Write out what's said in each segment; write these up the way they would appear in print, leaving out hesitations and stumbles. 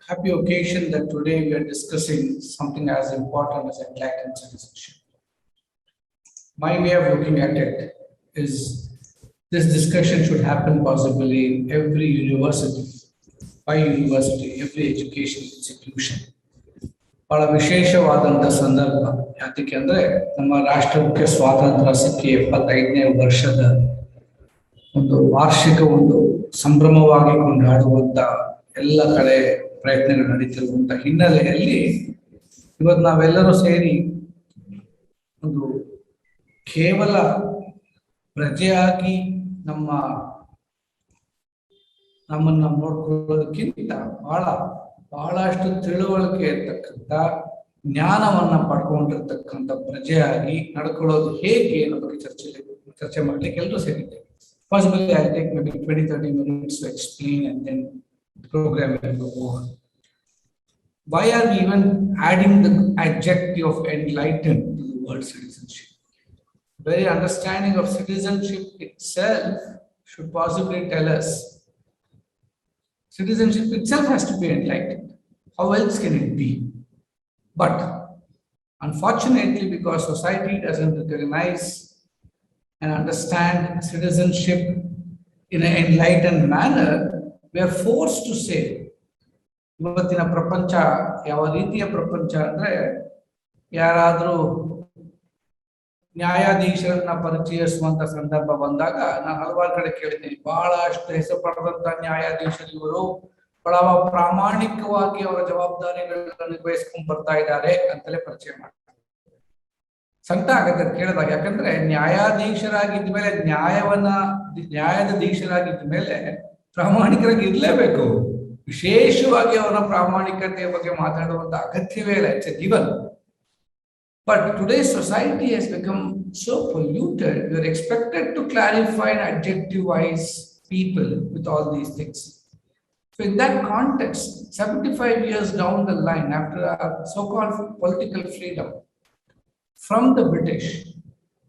happy occasion that today we are discussing something as important as enlightened citizenship. My way of looking at it is this discussion should happen possibly in every university, every education institution. ಬಹಳ ವಿಶೇಷವಾದಂಥ ಸಂದರ್ಭ ಯಾತಕ್ಕೆ ಅಂದರೆ ನಮ್ಮ ರಾಷ್ಟ್ರಕ್ಕೆ ಸ್ವಾತಂತ್ರ್ಯ ಸಿಕ್ಕಿ 75ನೇ ವರ್ಷದ ಒಂದು ವಾರ್ಷಿಕ ಒಂದು ಸಂಭ್ರಮವಾಗಿ ಕೊಂಡಾಡುವಂತ ಎಲ್ಲ ಕಡೆ ಪ್ರಯತ್ನಗಳು ನಡೀತಿರುವಂತ ಹಿನ್ನೆಲೆಯಲ್ಲಿ ಇವತ್ತು ನಾವೆಲ್ಲರೂ ಸೇರಿ ಒಂದು ಕೇವಲ ಪ್ರಜೆಯಾಗಿ ನಮ್ಮನ್ನ ನೋಡ್ಕೊಳ್ಳೋದಕ್ಕಿಂತ ಬಹಳಷ್ಟು ತಿಳುವಳಿಕೆ ಇರ್ತಕ್ಕಂಥ ಜ್ಞಾನವನ್ನ ಪಡ್ಕೊಂಡಿರ್ತಕ್ಕಂಥ ಪ್ರಜೆಯಾಗಿ ನಡ್ಕೊಳ್ಳೋದು ಹೇಗೆ ಅನ್ನೋ ಬಗ್ಗೆ ಚರ್ಚೆ ಮಾಡ್ಲಿಕ್ಕೆ ಎಲ್ಲರೂ ಸೇರಿದ್ದೇವೆ. Possibly I'll take maybe 20-30 minutes to explain and then the program will go on. Why are we even adding the adjective of enlightened to the word citizenship? Very understanding of citizenship itself should possibly tell us citizenship itself has to be enlightened. How else can it be? But unfortunately, because society doesn't recognize and understand citizenship in an enlightened manner, we are forced to say, ಇವತ್ತಿನ ಪ್ರಪಂಚ ಯಾವ ರೀತಿಯ ಪ್ರಪಂಚ ಅಂದ್ರೆ ಯಾರಾದರೂ ನ್ಯಾಯಾಧೀಶರನ್ನ ಪರಿಚಯಿಸುವಂತ ಸಂದರ್ಭ ಬಂದಾಗ ನಾನು ಹಲವಾರು ಕಡೆ ಕೇಳಿದ್ದೀನಿ, ಬಹಳಷ್ಟು ಹೆಸರು ಪಡೆದಂತ ನ್ಯಾಯಾಧೀಶರು ಇವರು ಬಹಳ ಪ್ರಾಮಾಣಿಕವಾಗಿ ಅವರ ಜವಾಬ್ದಾರಿಗಳನ್ನು ನಿರ್ವಹಿಸ್ಕೊಂಡು ಬರ್ತಾ ಇದ್ದಾರೆ ಅಂತಲೇ ಪರಿಚಯ ಮಾಡ್ತಾರೆ. ಸಂಕಟ ಆಗತ್ತೆ ಕೇಳಿದಾಗ, ಯಾಕಂದ್ರೆ ನ್ಯಾಯಾಧೀಶರಾಗಿದ್ದ ಮೇಲೆ ನ್ಯಾಯದ ಧೀಶರಾಗಿದ್ದ ಮೇಲೆ ಪ್ರಾಮಾಣಿಕರಾಗಿ ಇರ್ಲೇಬೇಕು. ವಿಶೇಷವಾಗಿ ಅವರ ಪ್ರಾಮಾಣಿಕತೆಯ ಬಗ್ಗೆ ಮಾತಾಡುವಂತ ಅಗತ್ಯವೇ ಇಲ್ಲ, it's A given. But today's society has become so polluted, we are expected to clarify and adjectivize people with all these things. So in that context, 75 years down the line, after our so-called political freedom from the British,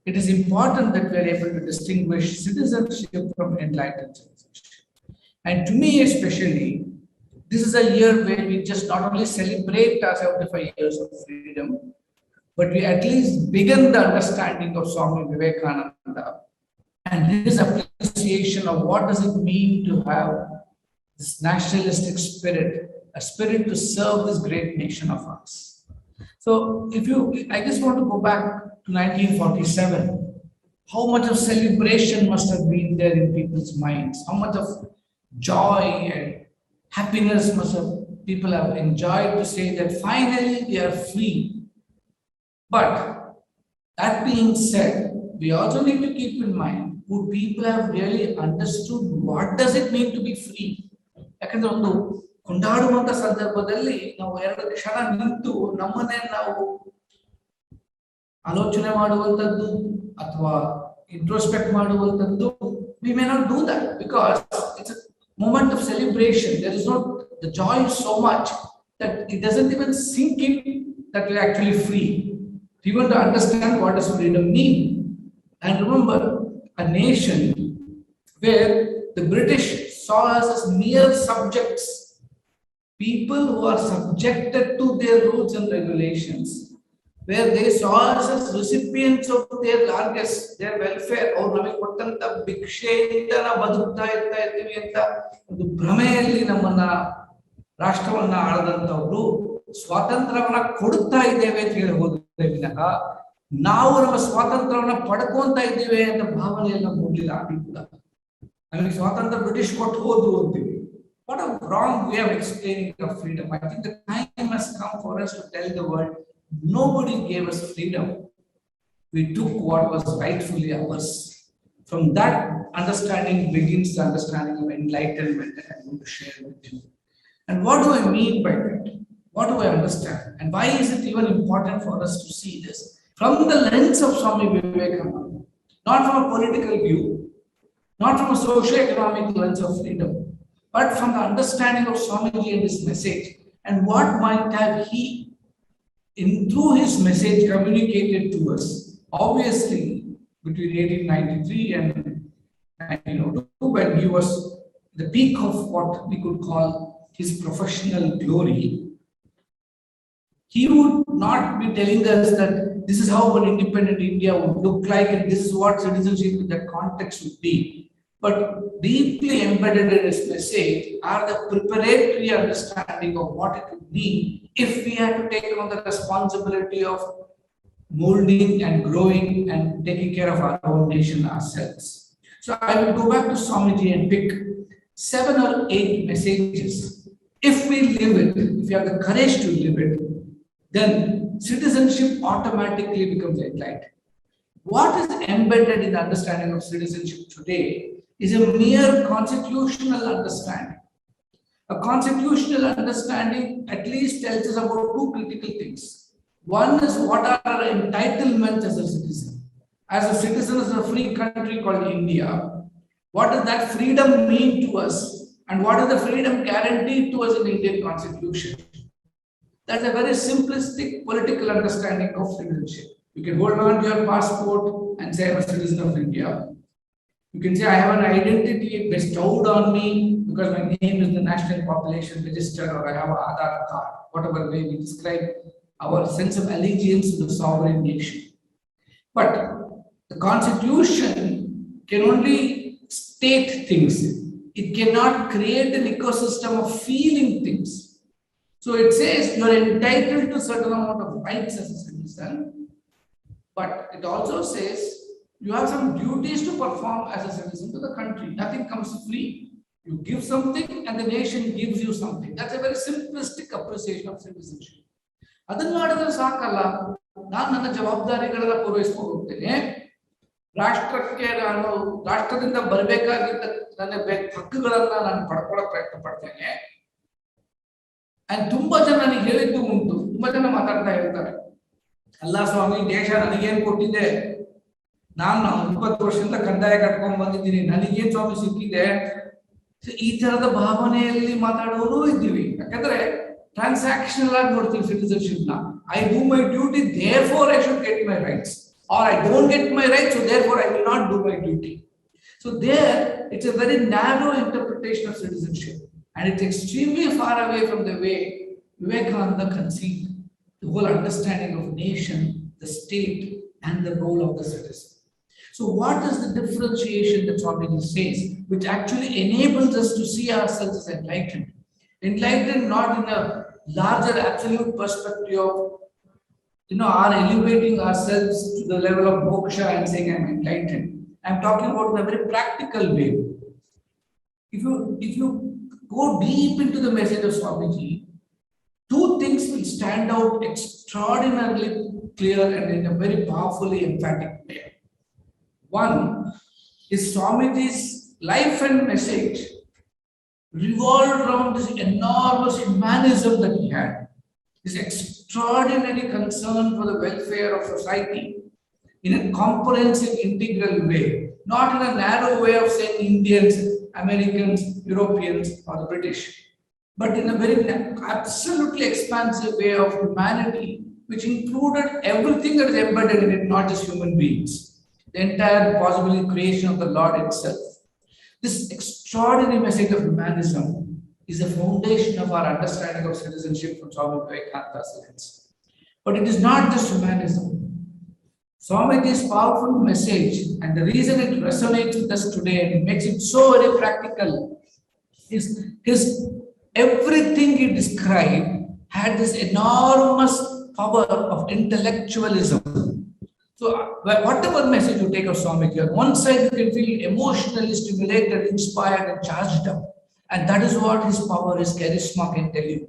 it is important that we are able to distinguish citizenship from enlightened citizenship. And to me especially, this is a year where we just not only celebrate our 75 years of freedom, but we at least begin the understanding of Swami Vivekananda and his appreciation of what does it mean to have this nationalistic spirit, a spirit to serve this great nation of ours. So I just want to go back to 1947. How much of celebration must have been there in people's minds? How much of joy and happiness people have enjoyed to say that finally we are free. But that being said, we also need to keep in mind, would people have really understood what does it mean to be free? ಯಾಕಂದ್ರೆ ಒಂದು ಕೊಂಡಾಡುವಂತ ಸಂದರ್ಭದಲ್ಲಿ ನಾವು 2 ಕ್ಷಣ ನಿಂತು ನಮ್ಮನ್ನೇ ನಾವು ಆಲೋಚನೆ ಮಾಡುವಂತದ್ದು ಅಥವಾ ಇಂಟ್ರೋಸ್ಪೆಕ್ಟ್ ಮಾಡುವಂತದ್ದು, we may not do that because it's a moment of celebration. There is not the joy is so much that it doesn't even sink in that we're actually free. We want to understand what does freedom mean. And remember, a nation where the British saw us as mere subjects, people who are subjected to their rules and regulations, where they saw us as recipients of their largesse, their welfare, or nಮಗೆ ಕೊಟ್ಟಂತ ಭಿಕ್ಷೆಯಿಂದ ನಾವು ಬದುಕ್ತಾ ಇರ್ತೀವಿ ಅಂತ ಒಂದು ಭ್ರಮೆಯಲ್ಲಿ ನಮ್ಮನ್ನ ರಾಷ್ಟ್ರವನ್ನ ಆಳದಂತವರು ಸ್ವಾತಂತ್ರ್ಯವನ್ನ ಕೊಡುತ್ತಾ ಇದ್ದೇವೆ ಅಂತ ಹೇಳಿ ಹೋದ್ರೆ ವಿನಃ ನಾವು ನಮ್ಮ ಸ್ವಾತಂತ್ರ್ಯವನ್ನ ಪಡ್ಕೊಂತ ಇದ್ದೇವೆ ಅಂತ ಭಾವನೆಯನ್ನ ಮೂಡಲಿಲ್ಲ. ಆಗ್ಲಿ ಕೂಡ ನಮಗೆ ಸ್ವಾತಂತ್ರ್ಯ ಬ್ರಿಟಿಷ್ ಕೊಟ್ಟು ಹೋದ್ರು ಅಂತೀವಿ. What a wrong way of explaining of freedom. I think the time has come for us to tell the world nobody gave us freedom. We took what was rightfully ours. From that understanding begins the understanding of enlightenment that I'm going to share with you. And what do I mean by that? What do I understand? And why is it even important for us to see this from the lens of Swami Vivekananda? Not from a political view, not from a socio-economic lens of freedom, but from the understanding of Swamiji and his message, and what might have he, through his message, communicated to us. Obviously, between 1893 and 1902, when he was the peak of what we could call his professional glory, he would not be telling us that this is how an independent India would look like and this is what citizenship in that context would be. But deeply embedded in his message are the preparatory understanding of what it would mean if we had to take on the responsibility of molding and growing and taking care of our own nation ourselves. So I will go back to Swamiji and pick 7 or 8 messages. If we live it, if we have the courage to live it, then citizenship automatically becomes enlightened. What is embedded in the understanding of citizenship today is a mere constitutional understanding. A constitutional understanding at least tells us about 2 critical things. One is what are our entitlements as a citizen. As a citizen of a free country called India, what does that freedom mean to us? And what is the freedom guaranteed to us in the Indian Constitution? That's a very simplistic political understanding of citizenship. You can hold on to your passport and say I'm a citizen of India. You can say I have an identity bestowed on me because my name is the National Population Register or I have an Aadhaar card, whatever way we describe our sense of allegiance to the sovereign nation. But the Constitution can only state things. It cannot create an ecosystem of feeling things. So it says you are entitled to a certain amount of rights as a citizen, but it also says you have some duties to perform as a citizen to the country. Nothing comes free. You give something and the nation gives you something. That's a very simplistic appreciation of citizenship. ಅದನ್ನ ಮಾಡಿದ್ರೆ ಸಾಕಲ್ಲ, ನಾನು ನನ್ನ ಜವಾಬ್ದಾರಿಗಳನ್ನ ಪೂರೈಸ್ಕೊಂಡು ಹೋಗ್ತೇನೆ, ರಾಷ್ಟ್ರಕ್ಕೆ ನಾನು ರಾಷ್ಟ್ರದಿಂದ ಬರಬೇಕಾಗಿದ್ದ ನನ್ನ ಹಕ್ಕುಗಳನ್ನ ನಾನು ಪಡ್ಕೊಳ್ಳೋಕೆ ಪ್ರಯತ್ನ ಪಡ್ತೇನೆ. ಅಂಡ್ ತುಂಬಾ ಜನ ನನಗೆ ಹೇಳಿದ್ದು ಉಂಟು, ತುಂಬಾ ಜನ ಮಾತಾಡ್ತಾ ಇರ್ತಾರೆ, ಅಲ್ಲ ಸ್ವಾಮಿ ದೇಶ ನನಗೇನ್ ಕೊಟ್ಟಿದೆ, ನಾನು 20 ವರ್ಷದಿಂದ ಕಂದಾಯ ಕಟ್ಕೊಂಡ್ ಬಂದಿದ್ದೀನಿ, ನನಗೇನ್ ಸ್ವಾಮಿ ಸಿಕ್ಕಿದೆ. ಈ ತರದ ಭಾವನೆಯಲ್ಲಿ ಮಾತಾಡೋರು ಇದ್ದೀವಿ. ಯಾಕಂದ್ರೆ ಟ್ರಾನ್ಸಾಕ್ಷನಲ್ ಆಗಿ ನೋಡ್ತೀವಿ ಸಿಟಿಸನ್ಶಿಪ್ ನ. I do my duty, therefore I should get my rights, or I don't get my rights, so therefore I will not do my duty. So there it's a very narrow interpretation of citizenship, and it's extremely far away from the way Vivekananda conceived the whole understanding of nation, the state, and the role of the citizen. So what is the differentiation that Swamiji says, which actually enables us to see ourselves as enlightened? Enlightened not in a larger absolute perspective of, are elevating ourselves to the level of moksha and saying I'm enlightened. I'm talking about in a very practical way. If you go deep into the message of Swamiji, 2 things will stand out extraordinarily clear and in a very powerfully emphatic way. One is Swamiji's life and message revolved around this enormous humanism that he had, this extraordinary concern for the welfare of society in a comprehensive, integral way, not in a narrow way of saying Indians, Americans, Europeans, or the British, but in a very absolutely expansive way of humanity, which included everything that is embedded in it, not just human beings, the entire possible creation of the Lord itself. This extraordinary message of humanism is the foundation of our understanding of citizenship from Swami Vivekananda's lens. But it is not just humanism. Swamiji's powerful message, and the reason it resonates with us today and makes it so very practical, is everything he described had this enormous power of intellectualism. So whatever message you take of Swamiji, on one side you can feel emotionally stimulated, inspired and charged up. And that is what his power, his charisma can tell you.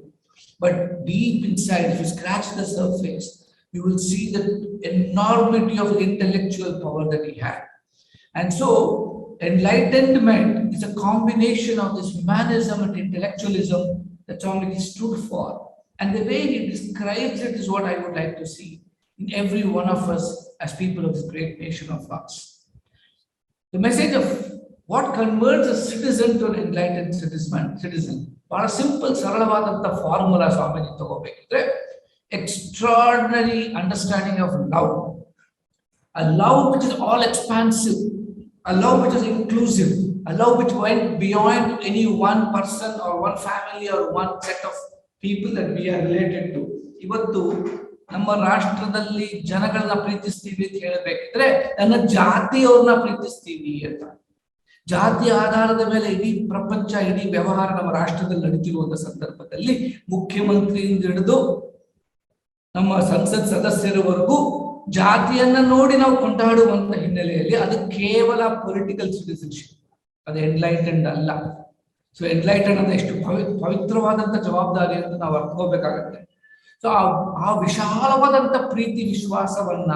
But deep inside, if you scratch the surface, you will see the enormity of intellectual power that he had. And so enlightenment is a combination of this humanism and intellectualism that Swamiji stood for. And the way he describes it is what I would like to see in every one of us as people of this great nation of ours. The message of what converts a citizen to an enlightened citizen. For a simple, saralavadanta formula, Swamiji tagobekidre, extraordinary understanding of love. A love which is all expansive, a love which is inclusive, love which went beyond any one person or one family or one set of people that we are related to. ಇವತ್ತು ನಮ್ಮ ರಾಷ್ಟ್ರದಲ್ಲಿ ಜನಗಳನ್ನ ಪ್ರೀತಿಸ್ತೀವಿ ಅಂತ ಹೇಳಬೇಕಿದ್ರೆ ನನ್ನ ಜಾತಿಯವ್ರನ್ನ ಪ್ರೀತಿಸ್ತೀವಿ ಅಂತ. ಜಾತಿಯ ಆಧಾರದ ಮೇಲೆ ಇಡೀ ಪ್ರಪಂಚ, ಇಡೀ ವ್ಯವಹಾರ ನಮ್ಮ ರಾಷ್ಟ್ರದಲ್ಲಿ ನಡೀತಿರುವಂತ ಸಂದರ್ಭದಲ್ಲಿ ಮುಖ್ಯಮಂತ್ರಿಯಿಂದ ಹಿಡಿದು ನಮ್ಮ ಸಂಸತ್ ಸದಸ್ಯರವರೆಗೂ ಜಾತಿಯನ್ನ ನೋಡಿ ನಾವು ಕೊಂಡಾಡುವಂತ ಹಿನ್ನೆಲೆಯಲ್ಲಿ ಅದು ಕೇವಲ ಪೊಲಿಟಿಕಲ್ ಸಿಟಿಸನ್ಶಿಪ್, ಅದು ಎನ್ಲೈಟೆಂಡ್ ಅಲ್ಲ. ಸೊ ಎನ್ಲೈಟೆಂಡ್ ಅಂದ್ರೆ ಎಷ್ಟು ಪವಿತ್ರವಾದಂತ ಜವಾಬ್ದಾರಿ ಅಂತ ನಾವು ಅರ್ಥಕೋಬೇಕಾಗತ್ತೆ. ಸೊ ಆ ವಿಶಾಲವಾದಂತ ಪ್ರೀತಿ ವಿಶ್ವಾಸವನ್ನ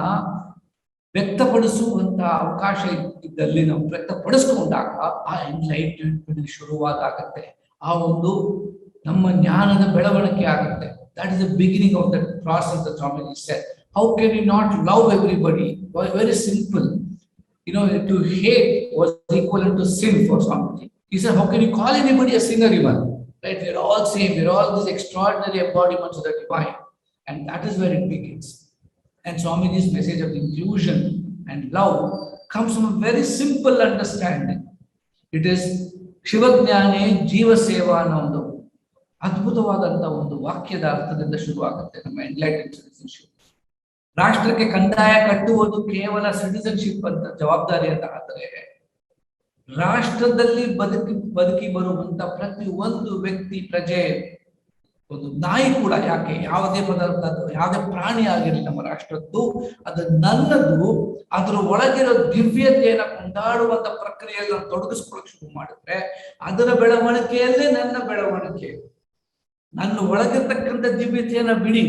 ವ್ಯಕ್ತಪಡಿಸುವಂತ ಅವಕಾಶ ಇದ್ದಲ್ಲಿ ನಾವು ವ್ಯಕ್ತಪಡಿಸ್ಕೊಂಡಾಗ ಆ ಎನ್ಲೈಟೆಂಟ್ ಶುರುವಾದಾಗತ್ತೆ. ಆ ಒಂದು ನಮ್ಮ ಜ್ಞಾನದ ಬೆಳವಣಿಗೆ ಆಗುತ್ತೆ. That is the beginning of that process that Swami said. How can you not love everybody? Very simple. You know, to hate was equivalent to sin for Swami. He said, how can you call anybody a sinner even? Right? We're all same. We're all these extraordinary embodiments of the divine. And that is where it begins. And Swamiji's message of inclusion and love comes from a very simple understanding. It is Shivajnane Jiva Seva ಅನ್ನೋ ಅದ್ಭುತವಾದಂತಹ ಒಂದು ವಾಕ್ಯದ ಅರ್ಥದಿಂದ ಶುರುವಾಗುತ್ತೆ ನಮ್ಮ enlightened citizenship. ರಾಷ್ಟ್ರಕ್ಕೆ ಕಂದಾಯ ಕಟ್ಟುವುದು ಕೇವಲ ಸಿಟಿಸನ್ಶಿಪ್ ಅಂತ ಜವಾಬ್ದಾರಿ ಅಂತ ಆದರೆ, ರಾಷ್ಟ್ರದಲ್ಲಿ ಬದುಕಿ ಬರುವಂತ ಪ್ರತಿ ಒಂದು ವ್ಯಕ್ತಿ, ಪ್ರಜೆ, ಒಂದು ನಾಯಿ ಕೂಡ, ಯಾಕೆ ಯಾವುದೇ ಪದಾರ್ಥ ಯಾವುದೇ ಪ್ರಾಣಿ ಆಗಿರಲಿ ನಮ್ಮ ರಾಷ್ಟ್ರದ್ದು, ಅದು ನನ್ನದು, ಅದರ ಒಳಗಿರೋ ದಿವ್ಯತೆಯನ್ನ ಕೊಂಡಾಡುವಂತ ಪ್ರಕ್ರಿಯೆಯಲ್ಲಿ ನಾವು ತೊಡಗಿಸ್ಕೊಳ್ಳೋಕೆ ಶುರು ಮಾಡಿದ್ರೆ ಅದರ ಬೆಳವಣಿಗೆಯಲ್ಲೇ ನನ್ನ ಬೆಳವಣಿಗೆ. ನನ್ನ ಒಳಗಿರ್ತಕ್ಕಂಥ ದಿವ್ಯತೆಯನ್ನ ಬಿಡಿ,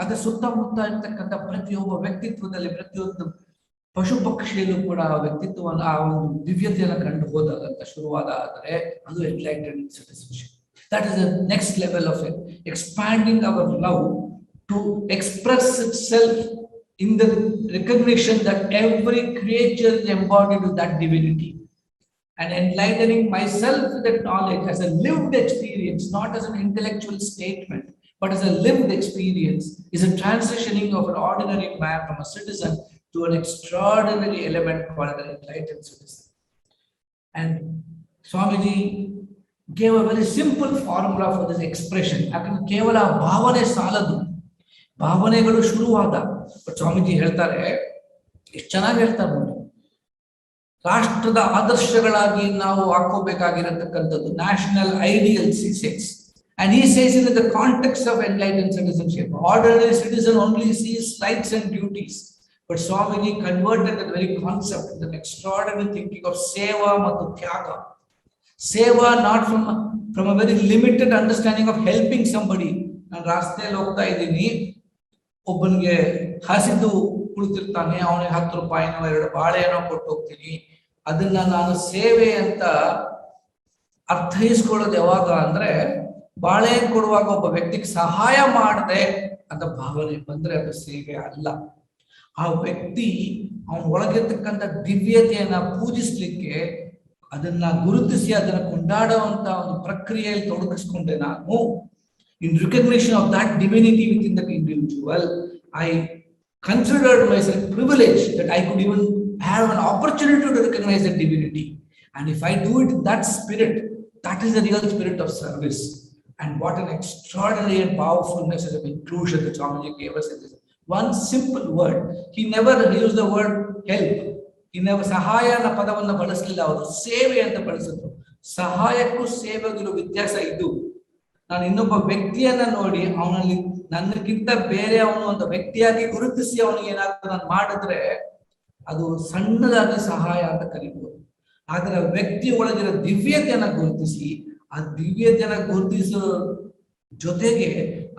ಅದರ ಸುತ್ತಮುತ್ತ ಇರ್ತಕ್ಕಂಥ ಪ್ರತಿಯೊಬ್ಬ ವ್ಯಕ್ತಿತ್ವದಲ್ಲಿ, ಪ್ರತಿಯೊಂದು ಪಶು ಪಕ್ಷಿಯಲ್ಲೂ ಕೂಡ ಆ ವ್ಯಕ್ತಿತ್ವವನ್ನು, ಆ ಒಂದು ದಿವ್ಯತೆಯನ್ನು ಕಂಡು ಹೋದಾಗಂತ ಶುರುವಾದ ಆದರೆ ಅದು enlightened citizenship. That is the next level of it, expanding our love to express itself in the recognition that every creature is embodied with that divinity. And enlightening myself with that knowledge as a lived experience, not as an intellectual statement, but as a lived experience, is a transitioning of an ordinary man from a citizen to an extraordinary element called an enlightened citizen. And Swamiji gave a very simple formula for this expression. ಯಾಕಂದ್ರೆ ಕೇವಲ ಭಾವನೆ ಸಾಲದು, ಭಾವನೆಗಳು ಶುರುವಾದ. But Swamiji ಹೇಳ್ತಾರೆ, ಎಷ್ಟು ಚೆನ್ನಾಗಿ ಹೇಳ್ತಾರೆ ನೋಡಿ, ರಾಷ್ಟ್ರದ ಆದರ್ಶಗಳಾಗಿ ನಾವು ಹಾಕೋಬೇಕಾಗಿರತಕ್ಕಂಥದ್ದು national ideals he says. And he says in the context of enlightened citizenship, ordinary citizen only sees rights and duties. But Swamiji converted that very concept into an extraordinary thinking of seva ಮತ್ತು ತ್ಯಾಗ. Seva not from a very limited understanding of helping somebody. ನಾನು ರಾಸ್ತೆಯಲ್ಲಿ ಹೋಗ್ತಾ ಇದ್ದೀನಿ, ಒಬ್ಬನಿಗೆ ಹಸಿದು ಕುಳಿತಿರ್ತಾನೆ, ಅವನಿಗೆ 10 ರೂಪಾಯಿನೋ 2 ಬಾಳೆನೋ ಕೊಟ್ಟು ಹೋಗ್ತೀನಿ. ಅದನ್ನ ನಾನು ಸೇವೆ ಅಂತ ಅರ್ಥೈಸ್ಕೊಳ್ಳೋದು ಯಾವಾಗ ಅಂದ್ರೆ, ಬಾಳೆ ಕೊಡುವಾಗ ಒಬ್ಬ ವ್ಯಕ್ತಿಗೆ ಸಹಾಯ ಮಾಡದೆ ಅಂತ ಭಾವನೆ ಬಂದ್ರೆ ಅದು ಸೇವೆ ಅಲ್ಲ. ಆ ವ್ಯಕ್ತಿ ಅವನ ಒಳಗಿರ್ತಕ್ಕಂಥ ದಿವ್ಯತೆಯನ್ನ ಪೂಜಿಸ್ಲಿಕ್ಕೆ, ಅದನ್ನ ಗುರುತಿಸಿ ಅದನ್ನ ಕೊಂಡಾಡುವಂತ ಒಂದು ಪ್ರಕ್ರಿಯೆಯಲ್ಲಿ ತೊಡಗಿಸ್ಕೊಂಡೆ ನಾನು. In recognition of that divinity within the individual, I considered myself privileged that I could even have an opportunity to recognize that divinity. And if I do it in that spirit, that is the real spirit of service. And what an extraordinary and powerful message of inclusion that Swamiji gave us in this one simple word. He never used the word help. He never ಸಹಾಯ ಅನ್ನೋ ಪದವನ್ನು ಬಳಸಲಿಲ್ಲ, ಅವರು ಸೇವೆ ಅಂತ ಬಳಸಿದ್ರು. ಸಹಾಯಕ್ಕೂ ಸೇವೆಗಿರೋ ವ್ಯತ್ಯಾಸ ಇದು. ನಾನು ಇನ್ನೊಬ್ಬ ವ್ಯಕ್ತಿಯನ್ನ ನೋಡಿ ಅವನಲ್ಲಿ ನನ್ನಕ್ಕಿಂತ ಬೇರೆ ಅವನು ಒಂದು ವ್ಯಕ್ತಿಯಾಗಿ ಗುರುತಿಸಿ ಅವನಿಗೆ ಏನಾದ್ರು ನಾನು ಮಾಡಿದ್ರೆ ಅದು ಸಣ್ಣದಾಗಿ ಸಹಾಯ ಅಂತ ಕರೀಬಹುದು. ಆದ್ರೆ ವ್ಯಕ್ತಿ ಒಳಗಿರೋ ದಿವ್ಯತೆಯನ್ನ ಗುರುತಿಸಿ, ಆ ದಿವ್ಯತೆಯನ್ನ ಗುರುತಿಸೋ ಜೊತೆಗೆ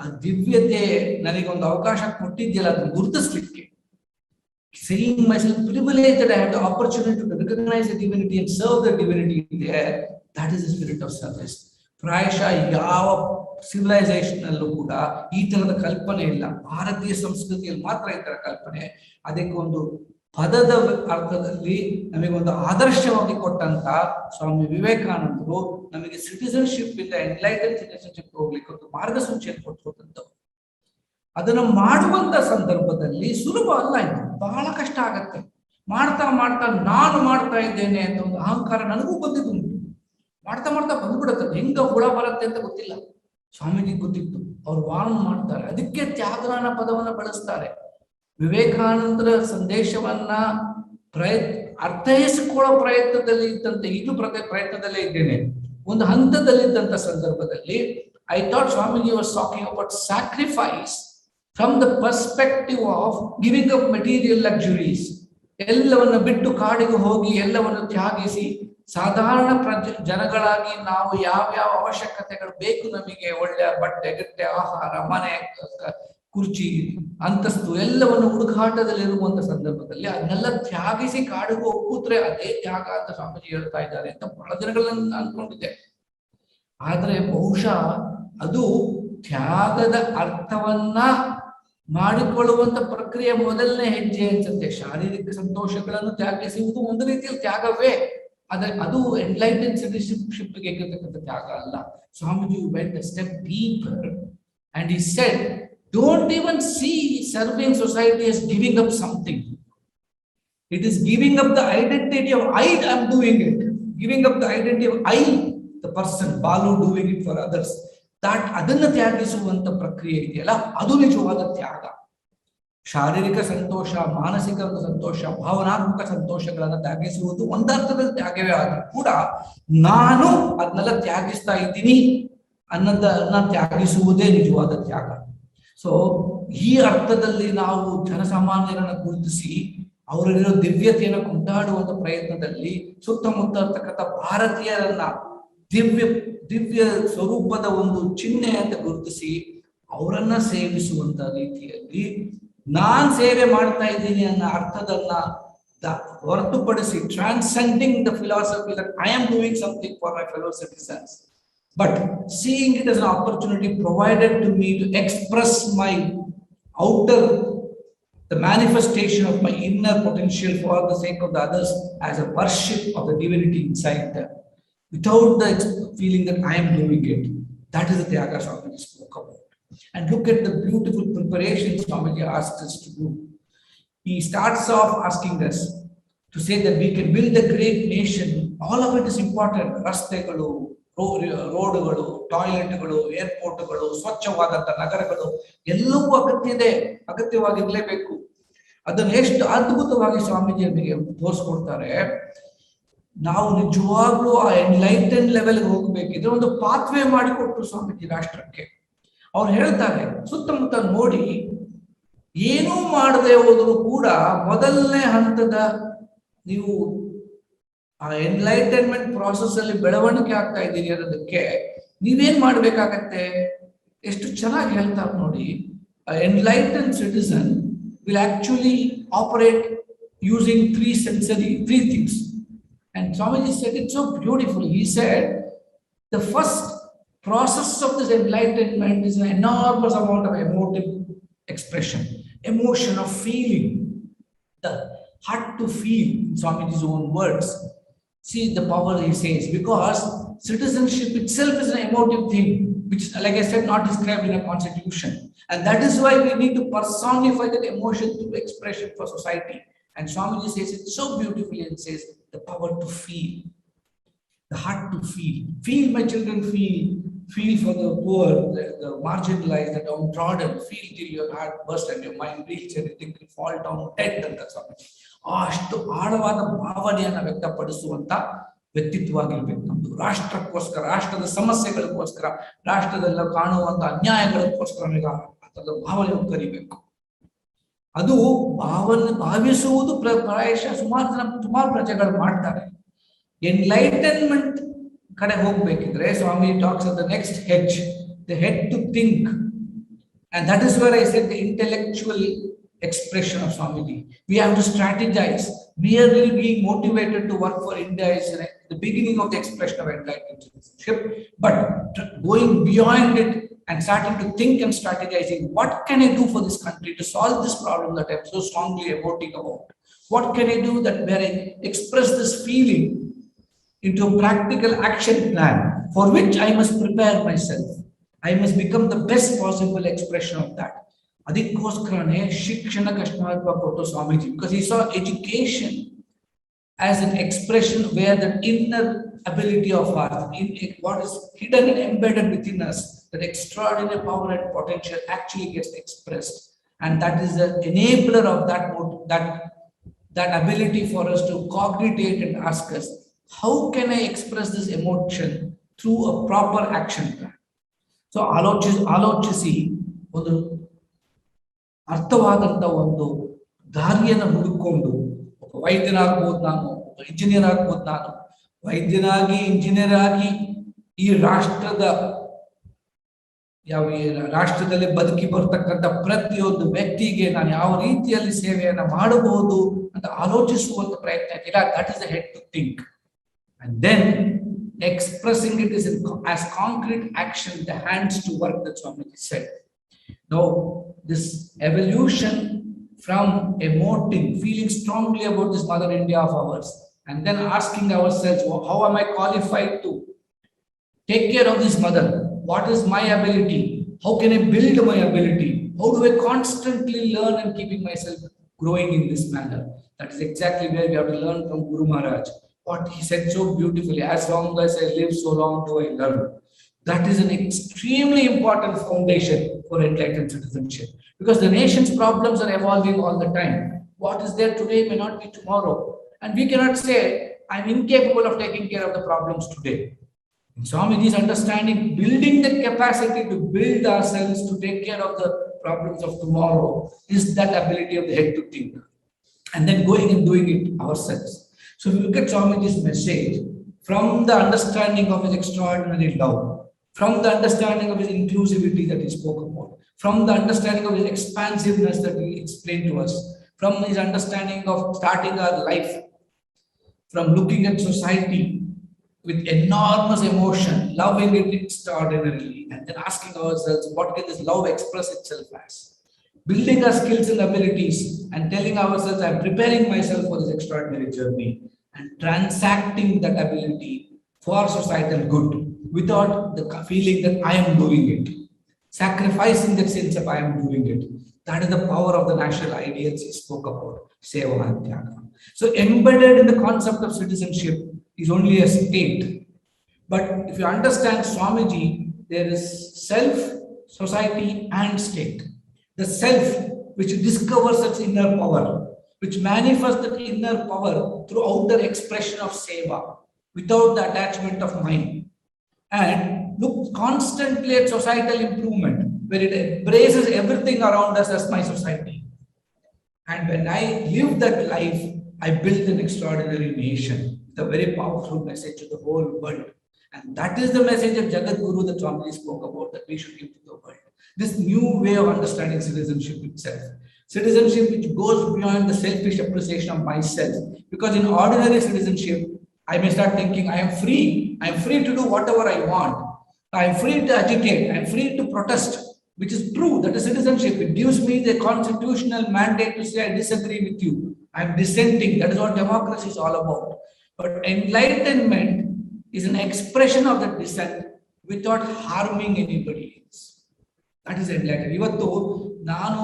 ಆ ದಿವ್ಯತೆ ನನಗೊಂದು ಅವಕಾಶ ಕೊಟ್ಟಿದ್ಯಲ್ಲ ಅದನ್ನ ಗುರುತಿಸ್ಲಿಕ್ಕೆ, seeing myself privileged that I have the opportunity to recognize the divinity and serve the divinity there, that is the spirit of service. ಪ್ರಾಯಶಃ ಯಾವ ಸಿವಿಲೈಸೇಷನ್ ಅಲ್ಲೂ ಕೂಡ ಈ ತರದ ಕಲ್ಪನೆ ಇಲ್ಲ. ಭಾರತೀಯ ಸಂಸ್ಕೃತಿಯಲ್ಲಿ ಮಾತ್ರ ಈ ತರ ಕಲ್ಪನೆ. ಅದಕ್ಕೆ ಒಂದು ಪದದ ಅರ್ಥದಲ್ಲಿ ನಮಗೊಂದು ಆದರ್ಶವಾಗಿ ಕೊಟ್ಟಂತ ಸ್ವಾಮಿ ವಿವೇಕಾನಂದರು ನಮಗೆ ಸಿಟಿಸನ್ಶಿಪ್ ಇಂದ ಎನ್ಲೈಟೆಂಡ್ ಸಿಟಿಸನ್ಶಿಪ್ ಹೋಗ್ಲಿಕ್ಕೆ ಒಂದು ಮಾರ್ಗಸೂಚಿಯನ್ನು ಕೊಟ್ಟಿರುವಂತದ್ದು. ಅದನ್ನ ಮಾಡುವಂತ ಸಂದರ್ಭದಲ್ಲಿ ಸುಲಭ ಅಲ್ಲ, ಇದು ಬಹಳ ಕಷ್ಟ ಆಗತ್ತೆ. ಮಾಡ್ತಾ ಮಾಡ್ತಾ ನಾನು ಮಾಡ್ತಾ ಇದ್ದೇನೆ ಅಂತ ಒಂದು ಅಹಂಕಾರ ನನಗೂ ಬಂದಿದ್ದುಂಟು. ಮಾಡ್ತಾ ಮಾಡ್ತಾ ಬಂದ್ಬಿಡುತ್ತೆ. ಹೆಂಗ ಹುಳ ಬರುತ್ತೆ ಅಂತ ಗೊತ್ತಿಲ್ಲ. ಸ್ವಾಮೀಜಿ ಗೊತ್ತಿತ್ತು, ಅವ್ರು ವಾರ್ನ್ ಮಾಡ್ತಾರೆ. ಅದಕ್ಕೆ ತ್ಯಾಗನ ಪದವನ್ನ ಬಳಸ್ತಾರೆ. ವಿವೇಕಾನಂದರ ಸಂದೇಶವನ್ನ ಅರ್ಥೈಸಿಕೊಳ್ಳೋ ಪ್ರಯತ್ನದಲ್ಲಿ ಇದ್ದಂತೆ, ಈಗಲೂ ಪ್ರಯತ್ನದಲ್ಲೇ ಇದ್ದೇನೆ. ಒಂದು ಹಂತದಲ್ಲಿದ್ದಂತ ಸಂದರ್ಭದಲ್ಲಿ I thought Swamiji was talking about sacrifice from the perspective of giving up material luxuries. ಎಲ್ಲವನ್ನು ಬಿಟ್ಟು ಕಾಡಿಗೆ ಹೋಗಿ ಎಲ್ಲವನ್ನು ತ್ಯಾಗಿಸಿ ಸಾಧಾರಣ ಜನಗಳಾಗಿ ನಾವು ಯಾವ್ಯಾವ ಅವಶ್ಯಕತೆಗಳು ಬೇಕು, ನಮಗೆ ಒಳ್ಳೆಯ ಬಟ್ಟೆ ಗಿಟ್ಟೆ, ಆಹಾರ, ಮನೆ, ಕುರ್ಚಿ, ಅಂತಸ್ತು ಎಲ್ಲವನ್ನು ಹುಡುಕಾಟದಲ್ಲಿರುವಂತ ಸಂದರ್ಭದಲ್ಲಿ ಅದನ್ನೆಲ್ಲ ತ್ಯಾಗಿಸಿ ಕಾಡಿಗೆ ಹೋಗಿ ಕೂತ್ರೆ ಅದೇ ತ್ಯಾಗ ಅಂತ ಸ್ವಾಮೀಜಿ ಹೇಳ್ತಾ ಇದ್ದಾರೆ ಅಂತ ಬಹಳ ದಿನಗಳನ್ನ ಅನ್ಕೊಂಡಿದ್ದೆ. ಆದ್ರೆ ಬಹುಶಃ ಅದು ತ್ಯಾಗದ ಅರ್ಥವನ್ನ ಮಾಡಿಕೊಳ್ಳುವಂತ ಪ್ರಕ್ರಿಯೆ ಮೊದಲನೇ ಹೆಜ್ಜೆ ಅನ್ಸುತ್ತೆ. ಶಾರೀರಿಕ ಸಂತೋಷಗಳನ್ನು ತ್ಯಾಗಿಸುವುದು ಒಂದು ರೀತಿಯಲ್ಲಿ ತ್ಯಾಗವೇ. ಅದು ಎನ್ಲೈಟೆಂಡ್ ಸಿಟಿಜನ್ಶಿಪ್ ಗೆ ಇರತಕ್ಕಂಥ ತ್ಯಾಗ ಅಲ್ಲ. Swamiji vent a step deeper and he said, don't even see serving society as giving up something. It is giving up the identity of I am doing it, giving up the identity of I, the person, Balu, doing it for others. That ಅದನ್ನ ತ್ಯಾಗಿಸುವಂತ ಪ್ರಕ್ರಿಯೆ ಇದೆಯಲ್ಲ, ಅದು ನಿಜವಾದ ತ್ಯಾಗ. ಶಾರೀರಿಕ ಸಂತೋಷ, ಮಾನಸಿಕ ಸಂತೋಷ, ಭಾವನಾತ್ಮಕ ಸಂತೋಷಗಳನ್ನ ತ್ಯಾಗಿಸುವುದು ಒಂದರ್ಥದಲ್ಲಿ ತ್ಯಾಗವೇ ಆದ್ರೂ ಕೂಡ ನಾನು ಅದನ್ನೆಲ್ಲ ತ್ಯಾಗಿಸ್ತಾ ಇದ್ದೀನಿ ಅನ್ನೋದನ್ನ ತ್ಯಾಗಿಸುವುದೇ ನಿಜವಾದ ತ್ಯಾಗ. ಸೊ ಈ ಅರ್ಥದಲ್ಲಿ ನಾವು ಜನಸಾಮಾನ್ಯರನ್ನ ಗುರುತಿಸಿ ಅವರಲ್ಲಿರೋ ದಿವ್ಯತೆಯನ್ನು ಕೊಂಡಾಡುವಂತ ಪ್ರಯತ್ನದಲ್ಲಿ ಸುತ್ತಮುತ್ತ ಇರ್ತಕ್ಕಂಥ ಭಾರತೀಯರನ್ನ ದಿವ್ಯ ಸ್ವರೂಪದ ಒಂದು ಚಿಹ್ನೆ ಅಂತ ಗುರುತಿಸಿ ಅವರನ್ನ ಸೇವಿಸುವಂತ ರೀತಿಯಲ್ಲಿ ನಾನ್ ಸೇವೆ ಮಾಡ್ತಾ ಇದ್ದೀನಿ ಅನ್ನೋ ಅರ್ಥದನ್ನ ಹೊರತುಪಡಿಸಿ, transcending the philosophy that I am doing something for my fellow citizens, but seeing it as an opportunity provided to me to express my outer, the manifestation of my inner potential for the sake of the others as a worship of the divinity inside them, without the feeling that I am doing it. That is the Tyaga Swamiji spoke about. And look at the beautiful preparation Swamiji asked us to do. He starts off asking us to say that we can build a great nation. All of it is important. Rastegalu, ರೋಡ್ಗಳು, ಟಾಯ್ಲೆಟ್ಗಳು, ಏರ್ಪೋರ್ಟ್ಗಳು, ಸ್ವಚ್ಛವಾದಂತ ನಗರಗಳು ಎಲ್ಲವೂ ಅಗತ್ಯವಾಗಿರ್ಲೇಬೇಕು. ಅದನ್ನು ಎಷ್ಟು ಅದ್ಭುತವಾಗಿ ಸ್ವಾಮೀಜಿ ನಮಗೆ ತೋರಿಸ್ಕೊಡ್ತಾರೆ. ನಾವು ನಿಜವಾಗ್ಲೂ ಆ ಎನ್ಲೈಟನ್ ಲೆವೆಲ್ಗೆ ಹೋಗ್ಬೇಕಿದ್ರೆ ಒಂದು ಪಾತ್ವೇ ಮಾಡಿಕೊಟ್ರು ಸ್ವಾಮೀಜಿ ರಾಷ್ಟ್ರಕ್ಕೆ. ಅವ್ರು ಹೇಳ್ತಾರೆ, ಸುತ್ತಮುತ್ತ ನೋಡಿ, ಏನೂ ಮಾಡದೆ ಹೋದ್ರು ಕೂಡ ಮೊದಲನೇ ಹಂತದ ನೀವು ಆ ಎನ್ಲೈಟನ್ಮೆಂಟ್ ಪ್ರಾಸೆಸ್ ಅಲ್ಲಿ ಬೆಳವಣಿಗೆ ಆಗ್ತಾ ಇದ್ದೀರಿ ಅನ್ನೋದಕ್ಕೆ ನೀವೇನ್ ಮಾಡ್ಬೇಕಾಗತ್ತೆ. ಎಷ್ಟು ಚೆನ್ನಾಗಿ ಹೇಳ್ತಾರೆ ನೋಡಿ. Enlighten citizen will actually operate using three things. And Swamiji said it so beautifully. He said the first process of this enlightenment is an enormous amount of emotive expression, emotion of feeling, the heart to feel, in Swamiji's own words. See the power, he says, because citizenship itself is an emotive thing, which, like I said, not described in a constitution. And that is why we need to personify that emotion through expression for society. And Swamiji says it so beautifully and says the power to feel, the heart to feel. Feel, my children, feel. Feel for the poor, the marginalized, the downtrodden. Feel till your heart bursts and your mind reels and you think will fall down dead. And that's Swamiji. ಅಷ್ಟು ಆಳವಾದ ಭಾವನೆಯನ್ನ ವ್ಯಕ್ತಪಡಿಸುವಂತ ವ್ಯಕ್ತಿತ್ವವಾಗಿರ್ಬೇಕು ನಮ್ದು. ರಾಷ್ಟ್ರಕ್ಕೋಸ್ಕರ, ರಾಷ್ಟ್ರದ ಸಮಸ್ಯೆಗಳಿಗೋಸ್ಕರ, ರಾಷ್ಟ್ರದಲ್ಲ ಕಾಣುವಂತ ಅನ್ಯಾಯಗಳಿಗೋಸ್ಕರ ಭಾವನೆ ಕರಿಬೇಕು. ಅದು ಭಾವಿಸುವುದು ಪ್ರಾಯಶಃ ಸುಮಾರು ಪ್ರಜೆಗಳು ಮಾಡ್ತಾರೆ. ಎನ್ಲೈಟನ್ಮೆಂಟ್ ಕಡೆ ಹೋಗ್ಬೇಕಿದ್ರೆ Swami talks of the next head, the head to think. And that is where I said the intellectual expression of Swamiji. We have to strategize. Merely being motivated to work for India is the beginning of the expression of enlightened citizenship. But going beyond it and starting to think and strategizing, what can I do for this country to solve this problem that I'm so strongly emoting about? What can I do that where I express this feeling into a practical action plan for which I must prepare myself. I must become the best possible expression of that. ಅದಕ್ಕೋಸ್ಕರನೇ ಶಿಕ್ಷಣಕ್ಕೆ ಅಷ್ಟು ಮಹತ್ವ ಕೊಟ್ಟು Swamiji, because he saw education as an expression where the inner ability of ours, what is hidden and embedded within us, that extraordinary power and potential actually gets expressed. And that is the enabler of that ability for us to cogitate and ask us, how can I express this emotion through a proper action plan? So ಆಲೋಚಿಸಿ ಒಂದು ಅರ್ಥವಾದಂತ ಒಂದು ದಾರಿಯನ್ನು ಹುಡುಕೊಂಡು, ಒಬ್ಬ ವೈದ್ಯನಾಗ್ಬೋದು ನಾನು, ಒಬ್ಬ engineer ಆಗ್ಬೋದು ನಾನು, ವೈದ್ಯನಾಗಿ ಇಂಜಿನಿಯರ್ ಆಗಿ ಈ ರಾಷ್ಟ್ರದಲ್ಲಿ ಬದುಕಿ ಬರ್ತಕ್ಕಂಥ ಪ್ರತಿಯೊಂದು ವ್ಯಕ್ತಿಗೆ ನಾನು ಯಾವ ರೀತಿಯಲ್ಲಿ ಸೇವೆಯನ್ನ ಮಾಡಬಹುದು ಅಂತ ಆಲೋಚಿಸುವಂತ ಪ್ರಯತ್ನ ಇದೆಯಲ್ಲ, that is the head to think. And then expressing it is as concrete action, the hands to work, that Swamiji said. Now, this evolution from emoting, feeling strongly about this Mother India of ours, and then asking ourselves, well, how am I qualified to take care of this mother? What is my ability? How can I build my ability? How do I constantly learn and keeping myself growing in this manner? That is exactly where we have to learn from Guru Maharaj. What he said so beautifully, as long as I live, so long do I learn. That is an extremely important foundation for enlightened citizenship, because the nation's problems are evolving all the time. What is there today may not be tomorrow. And we cannot say, I'm incapable of taking care of the problems today. In Swamiji's understanding, building the capacity to build ourselves to take care of the problems of tomorrow is that ability of the head to think, and then going and doing it ourselves. So if you look at Swamiji's message, from the understanding of his extraordinary love, from the understanding of his inclusivity that he spoke about, from the understanding of his expansiveness that he explained to us, from his understanding of starting our life, from looking at society with enormous emotion, loving it extraordinarily, and then asking ourselves, what can this love express itself as? Building our skills and abilities and telling ourselves, I'm preparing myself for this extraordinary journey, and transacting that ability for societal good without the feeling that I am doing it, sacrificing that sense of I am doing it. That is the power of the national ideals he spoke about, Seva and Tyaga. So embedded in the concept of citizenship is only a state. But if you understand Swamiji, there is self, society, and state. The self, which discovers its inner power, which manifests that inner power through outer expression of seva, without the attachment of mind, and looks constantly at societal improvement, where it embraces everything around us as my society. And when I live that life, I build an extraordinary nation, the very powerful message to the whole world. And that is the message of Jagat Guru that Swamiji spoke about, that we should give to the world. This new way of understanding citizenship itself. Citizenship which goes beyond the selfish appreciation of myself. Because in ordinary citizenship, I may start thinking, I am free. I am free to do whatever I want. I am free to agitate. I am free to protest, which is true. That is citizenship. It gives me the constitutional mandate to say, I disagree with you. I am dissenting. That is what democracy is all about. But enlightenment is an expression of that dissent without harming anybody else. That is enlightenment. ಇವತ್ತು ನಾನು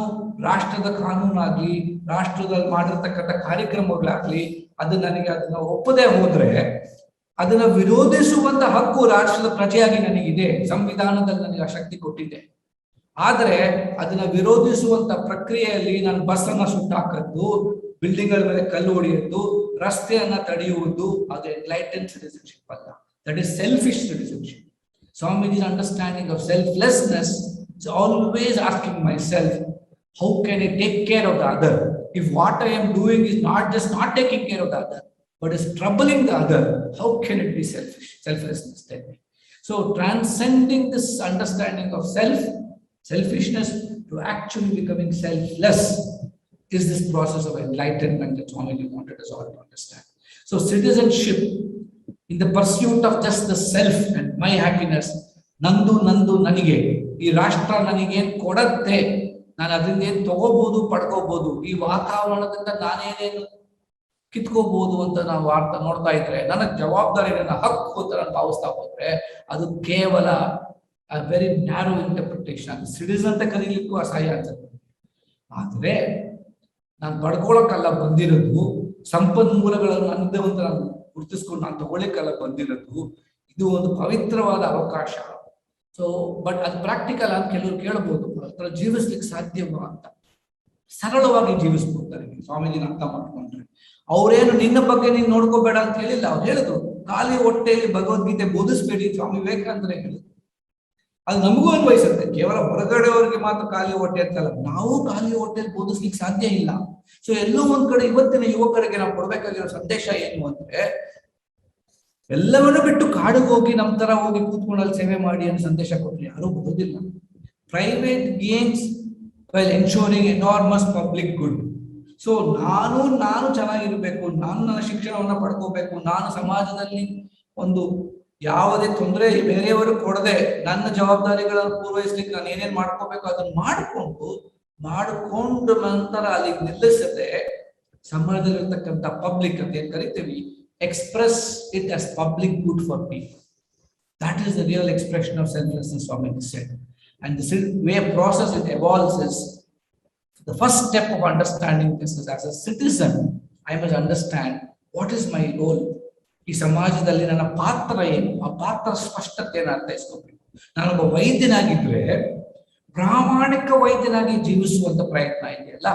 ರಾಷ್ಟ್ರದ ಕಾನೂನಾಗ್ಲಿ, ರಾಷ್ಟ್ರದಲ್ಲಿ ಮಾಡಿರ್ತಕ್ಕಂಥ ಕಾರ್ಯಕ್ರಮಗಳಾಗ್ಲಿ, ಅದನ್ನ ಒಪ್ಪದೆ ಹೋದ್ರೆ ಅದನ್ನ ವಿರೋಧಿಸುವಂತ ಹಕ್ಕು ರಾಷ್ಟ್ರದ ಪ್ರಜೆಯಾಗಿ ನನಗಿದೆ. ಸಂವಿಧಾನದಲ್ಲಿ ನನಗೆ ಆ ಶಕ್ತಿ ಕೊಟ್ಟಿದೆ. ಆದ್ರೆ ಅದನ್ನ ವಿರೋಧಿಸುವಂತ ಪ್ರಕ್ರಿಯೆಯಲ್ಲಿ ನಾನು ಬಸ್ ಅನ್ನ ಸುಟ್ಟಾಕದ್ದು, ಬಿಲ್ಡಿಂಗ್ ಗಳ ಮೇಲೆ ಕಲ್ಲು ಹೊಡೆಯುವುದು, ರಸ್ತೆಯನ್ನ ತಡೆಯುವುದು, ಅದು ಎನ್ಲೈಟೆಂಡ್ ಸಿಟಿಸನ್ಶಿಪ್ ಅಲ್ಲ. That is selfish citizenship. Swamiji's understanding of selflessness is always asking myself, how can I take care of the other? If what I am doing is not just not taking care of the other, but is troubling the other, how can it be selflessness then? So transcending this understanding of selfishness to actually becoming selfless is this process of enlightenment that Swamiji wanted us all to understand. So citizenship, in the pursuit of just the self and my happiness, ನಂದು ನನಗೆ, ಈ ರಾಷ್ಟ್ರ ನನಗೇನ್ ಕೊಡತ್ತೆ, ನಾನು ಅದರಿಂದ ಏನ್ ತಗೋಬಹುದು, ಪಡ್ಕೋಬಹುದು, ಈ ವಾತಾವರಣದಿಂದ ನಾನೇನೇನು ಕಿತ್ಕೋಬಹುದು ಅಂತ ನಾವು ನೋಡ್ತಾ ಇದ್ರೆ, ನನಗೆ ಜವಾಬ್ದಾರಿ, ನನ್ನ ಹಕ್ಕು ಅಂತ ನಾನು ಭಾವಿಸ್ತಾ ಹೋದ್ರೆ, ಅದು ಕೇವಲ ವೆರಿ ನ್ಯಾರೋ ಇಂಟರ್ಪ್ರಿಟೇಷನ್. ಸಿಟಿಸನ್ ಅಂತ ಕರೀಲಿಕ್ಕೂ ಅಸಹ್ಯ ಅನ್ಸುತ್ತೆ. ಆದ್ರೆ ನಾನು ಪಡ್ಕೊಳಕ್ಕಲ್ಲ ಬಂದಿರೋದು, ಸಂಪನ್ಮೂಲಗಳನ್ನು ಅಂದವಂತ ನಾನು ಗುರುತಿಸ್ಕೊಂಡು ನಾನು ತಗೊಳ್ಳಿಕ್ಕೆಲ್ಲ ಬಂದಿರೋದು. ಇದು ಒಂದು ಪವಿತ್ರವಾದ ಅವಕಾಶ. ಸೊ ಬಟ್ ಅದು ಪ್ರಾಕ್ಟಿಕಲ್ ಅಂತ ಕೆಲವರು ಕೇಳಬಹುದು, ಹತ್ರ ಜೀವಿಸ್ಲಿಕ್ಕೆ ಸಾಧ್ಯವಾ ಅಂತ. ಸರಳವಾಗಿ ಜೀವಿಸ್ಬೋದಾರೆ ಸ್ವಾಮೀಜಿನ ಅರ್ಥ ಮಾಡ್ಕೊಂಡ್ರೆ. ಅವ್ರೇನು ನಿನ್ನ ಬಗ್ಗೆ ನೀನು ನೋಡ್ಕೋಬೇಡ ಅಂತ ಹೇಳಿಲ್ಲ, ಅವ್ರು ಹೇಳಿದ್ರು ಖಾಲಿ ಹೊಟ್ಟೆಯಲ್ಲಿ ಭಗವದ್ಗೀತೆ ಬೋಧಿಸ್ಬೇಡಿ, ಸ್ವಾಮಿ ವಿವೇಕಾನಂದರೇ ಹೇಳಿದ್ರು. ಅದು ನಮಗೂ ಅನ್ವಯಿಸುತ್ತೆ, ಕೇವಲ ಹೊರಗಡೆಯವರಿಗೆ ಮಾತ್ರ ಖಾಲಿ ಹೊಟ್ಟೆ ಅಂತಲ್ಲ, ನಾವು ಖಾಲಿ ಹೊಟ್ಟೆಯಲ್ಲಿ ಬೋಧಿಸ್ಲಿಕ್ಕೆ ಸಾಧ್ಯ ಇಲ್ಲ. ಸೊ ಎಲ್ಲೋ ಒಂದ್ ಕಡೆ ಇವತ್ತಿನ ಯುವಕರಿಗೆ ನಾವು ಕೊಡ್ಬೇಕಾಗಿರೋ ಸಂದೇಶ ಏನು ಅಂದ್ರೆ, ಎಲ್ಲವನ್ನೂ ಬಿಟ್ಟು ಕಾಡಿಗೆ ಹೋಗಿ ನಮ್ಮ ತರ ಹೋಗಿ ಕೂತ್ಕೊಂಡಲ್ಲಿ ಸೇವೆ ಮಾಡಿ ಅನ್ನೋ ಸಂದೇಶ ಕೊಟ್ರಿ ಯಾರೂ ಬರೋದಿಲ್ಲ. Private gains while ensuring enormous public good. So ನಾನು ಚೆನ್ನಾಗಿರ್ಬೇಕು, ನಾನು ನನ್ನ ಶಿಕ್ಷಣವನ್ನ ಪಡ್ಕೋಬೇಕು, ನಾನು ಸಮಾಜದಲ್ಲಿ ಒಂದು ಯಾವುದೇ ತೊಂದರೆ ಬೇರೆಯವರು ಕೊಡದೆ ನನ್ನ ಜವಾಬ್ದಾರಿಗಳನ್ನು ಪೂರೈಸ್ಲಿಕ್ಕೆ ನಾನು ಏನೇನ್ ಮಾಡ್ಕೋಬೇಕು ಅದನ್ನ ಮಾಡಿಕೊಂಡು ನಂತರ ಅಲ್ಲಿ ನಿಲ್ಲಿಸದೆ ಸಮಾಜದಲ್ಲಿರ್ತಕ್ಕಂಥ ಪಬ್ಲಿಕ್ ಅಂತ ಏನ್ ಕರಿತೀವಿ, express it as public good for people. That is the real expression of selflessness, Swami said. And the way process it evolves is the first step of understanding this is, as a citizen I must understand what is my role. ಈ ಸಮಾಜದಲ್ಲಿ ನನ್ನ ಪಾತ್ರ ಏನು, ಆ ಪಾತ್ರ ಸ್ಪಷ್ಟತೆಯನ್ನು ಅರ್ಥೈಸ್ಕೋಬೇಕು. ನಾನೊಬ್ಬ ವೈದ್ಯನಾಗಿದ್ರೆ ಪ್ರಾಮಾಣಿಕ ವೈದ್ಯನಾಗಿ ಜೀವಿಸುವಂತ ಪ್ರಯತ್ನ ಇದೆಯಲ್ಲ,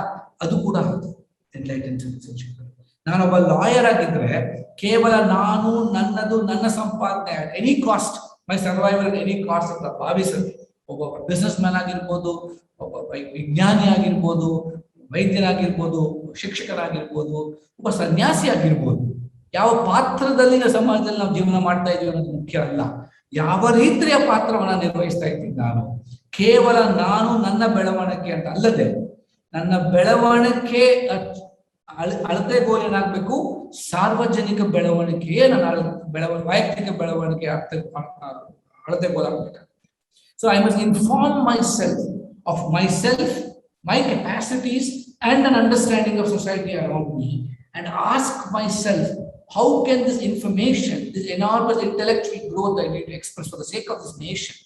ಅದು ಕೂಡ ಎನ್ಲೈಟೆಂಡ್ ಸಿಟಿಜನ್ಶಿಪ್. ನಾನೊಬ್ಬ ಲಾಯರ್ ಆಗಿದ್ರೆ ಕೇವಲ ನಾನು ನನ್ನದು ನನ್ನ ಸಂಪಾದನೆ at any cost, my survival at any cost ಅಂತ ಭಾವಿಸದೆ, ಒಬ್ಬ ಬಿಸ್ನೆಸ್ ಮ್ಯಾನ್ ಆಗಿರ್ಬೋದು, ಒಬ್ಬ ವಿಜ್ಞಾನಿ ಆಗಿರ್ಬೋದು, ವೈದ್ಯರಾಗಿರ್ಬೋದು, ಶಿಕ್ಷಕರಾಗಿರ್ಬೋದು, ಒಬ್ಬ ಸನ್ಯಾಸಿ ಆಗಿರ್ಬೋದು, ಯಾವ ಪಾತ್ರದಲ್ಲಿ ಸಮಾಜದಲ್ಲಿ ನಾವು ಜೀವನ ಮಾಡ್ತಾ ಇದೀವಿ ಅನ್ನೋದು ಮುಖ್ಯ ಅಲ್ಲ, ಯಾವ ರೀತಿಯ ಪಾತ್ರವನ್ನ ನಿರ್ವಹಿಸ್ತಾ ಇದ್ದೀನಿ ನಾನು. ಕೇವಲ ನಾನು ನನ್ನ ಬೆಳವಣಿಗೆ ಅಂತ ಅಲ್ಲದೆ, ನನ್ನ ಬೆಳವಣಿಗೆ ಅಳತೆಗೋಲು ಏನಾಗಬೇಕು, ಸಾರ್ವಜನಿಕ ಬೆಳವಣಿಗೆಯೇ ನನ್ನ ವೈಯಕ್ತಿಕ ಬೆಳವಣಿಗೆ ಅಳತೆಗೋಲಾಗಬೇಕು. So I must inform myself of myself, my capacities, and an understanding of society around me, and ask myself, how can this information, this enormous intellectual growth I need to express for the sake of this nation,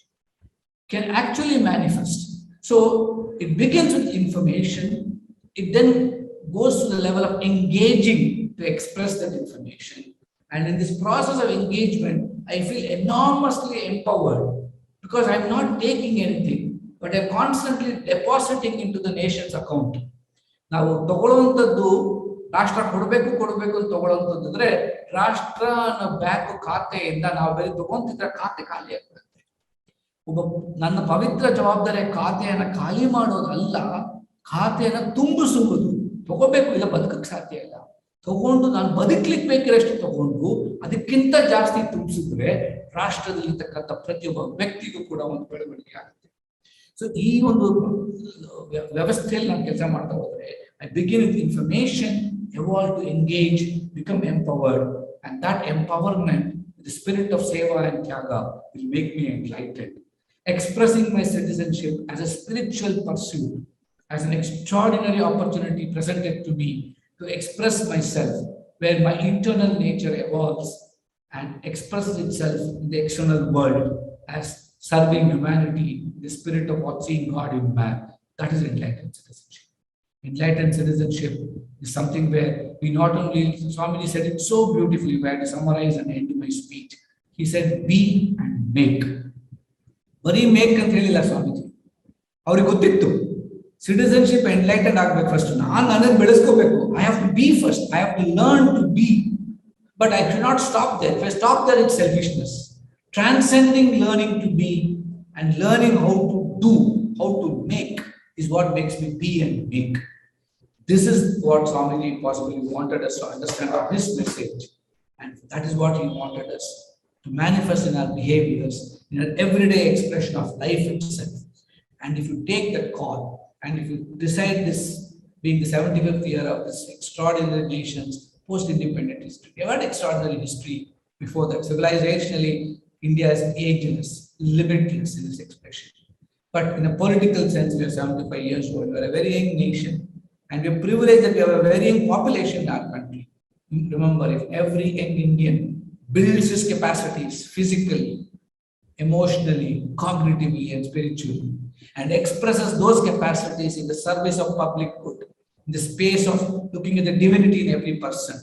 can actually manifest? So it begins with information, it then goes to the level of engaging to express that information. And in this process of engagement, I feel enormously empowered, because I'm not taking anything, but I'm constantly depositing into the nation's account. ನಾವು ತಗೊಳ್ಳುವಂಥದ್ದು ರಾಷ್ಟ್ರ ಕೊಡಬೇಕು ಅಂತ ತಗೊಳ್ಳುವಂಥದ್ದಿದ್ರೆ, ರಾಷ್ಟ್ರ bank ಖಾತೆಯಿಂದ ನಾವು ಬೇರೆ ತಗೊಂತಿದ್ರೆ ಖಾತೆ ಖಾಲಿ ಆಗ್ತದೆ. ನನ್ನ ಪವಿತ್ರ ಜವಾಬ್ದಾರಿ ಖಾತೆಯನ್ನ ಖಾಲಿ ಮಾಡೋದಲ್ಲ, ಖಾತೆಯನ್ನ ತುಂಬಿಸುವುದು. ತಗೋಬೇಕು, ಇಲ್ಲ ಬದುಕಕ್ಕೆ ಸಾಧ್ಯ ಇಲ್ಲ. ತಗೊಂಡು ನಾನು ಬದುಕ್ಲಿಕ್ಕೆ ಬೇಕಿರಷ್ಟು ತಗೊಂಡು ಅದಕ್ಕಿಂತ ಜಾಸ್ತಿ ತುಂಬಿಸಿದ್ರೆ ರಾಷ್ಟ್ರದಲ್ಲಿರ್ತಕ್ಕಂಥ ಪ್ರತಿಯೊಬ್ಬ ವ್ಯಕ್ತಿಗೂ ಕೂಡ ಒಂದು ಬೆಳವಣಿಗೆ ಆಗುತ್ತೆ. ಸೊ ಈ ಒಂದು ವ್ಯವಸ್ಥೆಯಲ್ಲಿ ನಾನು ಕೆಲಸ ಮಾಡ್ತಾ ಹೋದ್ರೆ, I begin with information, evolve to engage, become empowered, and that empowerment, the spirit of seva and tyaga, will make me enlightened. Expressing my citizenship as a spiritual pursuit, as an extraordinary opportunity presented to me to express myself, where my internal nature evolves and expresses itself in the external world as serving humanity, the spirit of what seeing God in man. That is enlightened citizenship. Enlightened citizenship is something where we not only, Swamiji said it so beautifully, where to summarize and end my speech. He said, be and make. Bari make ಅಂತ ಹೇಳಿಲ್ಲ ಸ್ವಾಮೀಜಿ, ಅವ್ರಿಗೆ ಗೊತ್ತಿತ್ತು citizenship enlightened ಆಗ್ಬೇಕು. First ನಾನು ಬೆಳೆಸ್ಕೋಬೇಕು. I have to be first, I have to learn to be, but I should not stop there. If I stop there, it's selfishness. Transcending learning to be and learning how to do, how to make, is what makes me be and make. This is what Swamiji possibly wanted us to understand of this message, and that is what he wanted us to manifest in our behaviors, in our everyday expression of life itself. And if you take that call, and if you decide this being the 75th year of this extraordinary nation's post-independent history, we have had extraordinary history before that. Civilizationally, India is ageless, limitless in this expression. But in a political sense, we are 75 years old. We are a very young nation, and we are privileged that we have a very young population in our country. Remember, if every young Indian builds his capacities physically, emotionally, cognitively, and spiritually, and expresses those capacities in the service of public good, in the space of looking at the divinity in every person,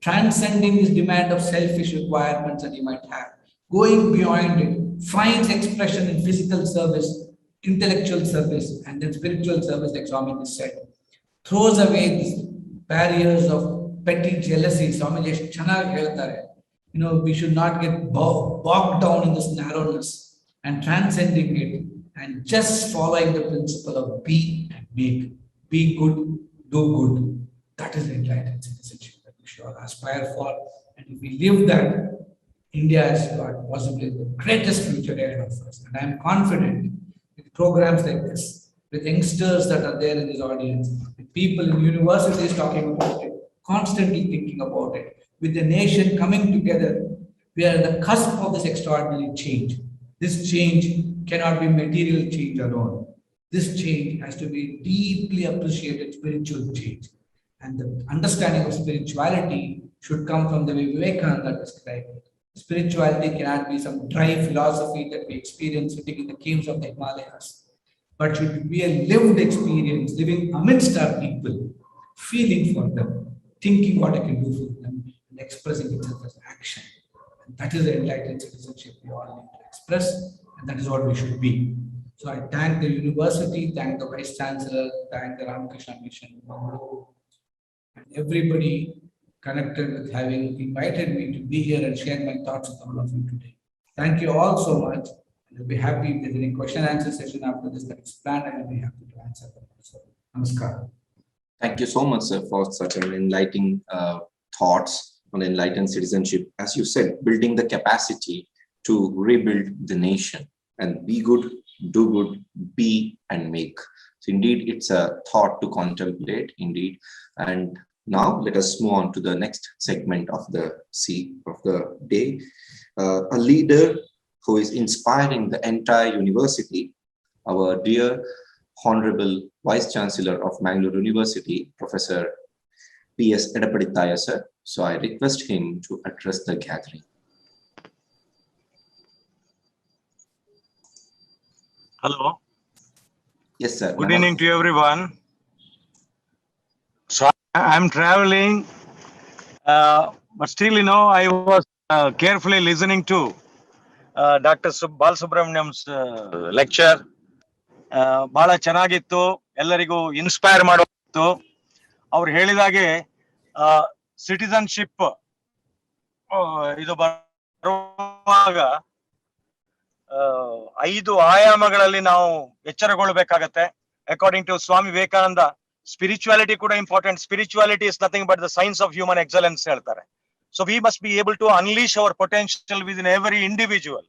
transcending this demand of selfish requirements that he might have, going beyond it, finds expression in physical service, intellectual service, and then spiritual service, like Swami just said, throws away these barriers of petty jealousy. Swami just chanagi ಹೇಳ್ತಾರೆ. We should not get bogged down in this narrowness and transcending it and just following the principle of be and make. Be good, do good. That is the enlightened citizenship that we should all aspire for. And if we live that, India has got possibly the greatest future ahead of us. And I am confident with programs like this, with youngsters that are there in this audience, with people in universities talking about it, constantly thinking about it, with the nation coming together, we are at the cusp of this extraordinary change. This change cannot be material change alone. This change has to be deeply appreciated spiritual change. And the understanding of spirituality should come from the way Vivekananda described it. Spirituality cannot be some dry philosophy that we experience sitting in the caves of the Himalayas, but should be a lived experience, living amidst our people, feeling for them, thinking what I can do for them, and expressing itself as action. And that is the enlightened citizenship we all need to express, and that is what we should be. So I thank the university, thank the Vice Chancellor, thank the Ramakrishna Mission, and everybody connected with having invited me to be here and share my thoughts with all of you today. Thank you all so much. I'll be happy if there's any question and answer session after this that is planned. I will be happy to answer them. So, namaskar. Thank you so much, sir, for such an enlightening thoughts on enlightened citizenship. As you said, building the capacity to rebuild the nation and be good, do good, be and make. So indeed, it's a thought to contemplate indeed. And now let us move on to the next segment of the day. A leader who is inspiring the entire university, our dear Honorable Vice Chancellor of Mangalore University, Professor P.S. Edapadithaya, sir. So I request him to address the gathering. Hello. Yes, sir. Good evening to everyone. So I'm traveling, but still, I was carefully listening to Dr. Balasubramaniam's lecture. ಬಹಳ ಚೆನ್ನಾಗಿತ್ತು, ಎಲ್ಲರಿಗೂ inspire ಮಾಡೋದು. ಅವ್ರು ಹೇಳಿದಾಗೆ citizenship ಇದು ಬರುವಾಗ 5 ಆಯಾಮಗಳಲ್ಲಿ ನಾವು ಎಚ್ಚರಗೊಳ್ಳಬೇಕಾಗತ್ತೆ. According to Swami Vivekananda, spirituality ಕೂಡ important. Spirituality is nothing but the science of human excellence ಹೇಳ್ತಾರೆ. So we must be able to unleash our potential within every individual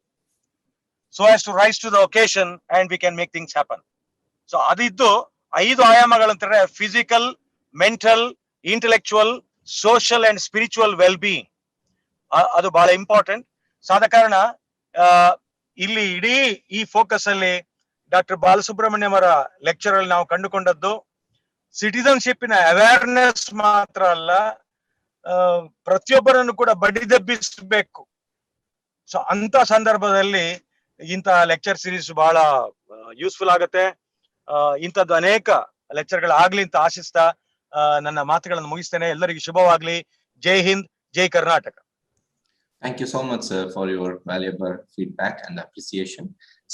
so as to rise to the occasion and we can make things happen. So adiddu 5 ಆಯಾಮಗಳು ಅಂತಾರೆ: physical, mental, intellectual, social and spiritual well being. ಅದು ಬಹಳ important. ಸಾದ ಕಾರಣ ಇಲ್ಲಿ ಇಡೀ ಈ focus ಅಲ್ಲಿ ಡಾಕ್ಟರ್ ಬಾಲಸುಬ್ರಹ್ಮಣ್ಯಂ ಅವರ ಲೆಕ್ಚರ್ ಅಲ್ಲಿ ನಾವು ಕಂಡುಕೊಂಡದ್ದು ಸಿಟಿಸನ್ಶಿಪ್ಪಿನ ಅವೇರ್ನೆಸ್ ಮಾತ್ರ ಅಲ್ಲ, ಪ್ರತಿಯೊಬ್ಬರನ್ನು ಕೂಡ ಬಡಿದೆಬ್ಬಿಸಬೇಕು. ಸೊ ಅಂತ ಸಂದರ್ಭದಲ್ಲಿ ಇಂಥ ಲೆಕ್ಚರ್ ಸೀರೀಸ್ ಬಹಳ ಯೂಸ್ಫುಲ್ ಆಗುತ್ತೆ. ಇಂಥದ್ದು ಅನೇಕ ಲೆಕ್ಚರ್ಗಳು ಆಗ್ಲಿ ಅಂತ ಆಶಿಸ್ತಾ ನನ್ನ ಮಾತುಗಳನ್ನು ಮುಗಿಸ್ತೇನೆ. ಎಲ್ಲರಿಗೂ ಶುಭವಾಗ್ಲಿ. ಜೈ ಹಿಂದ್, ಜೈ Karnataka. Thank you so much, sir, for your valuable feedback and appreciation.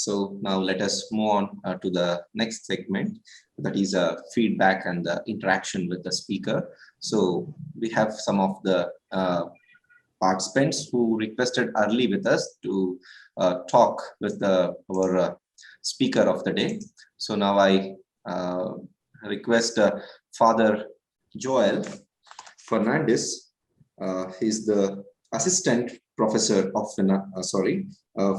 So now let us move on to the next segment, that is feedback and the interaction with the speaker. So we have some of the participants who requested early with us to talk with our speaker of the day. So now I request Father Joel Fernandez. He is the assistant professor of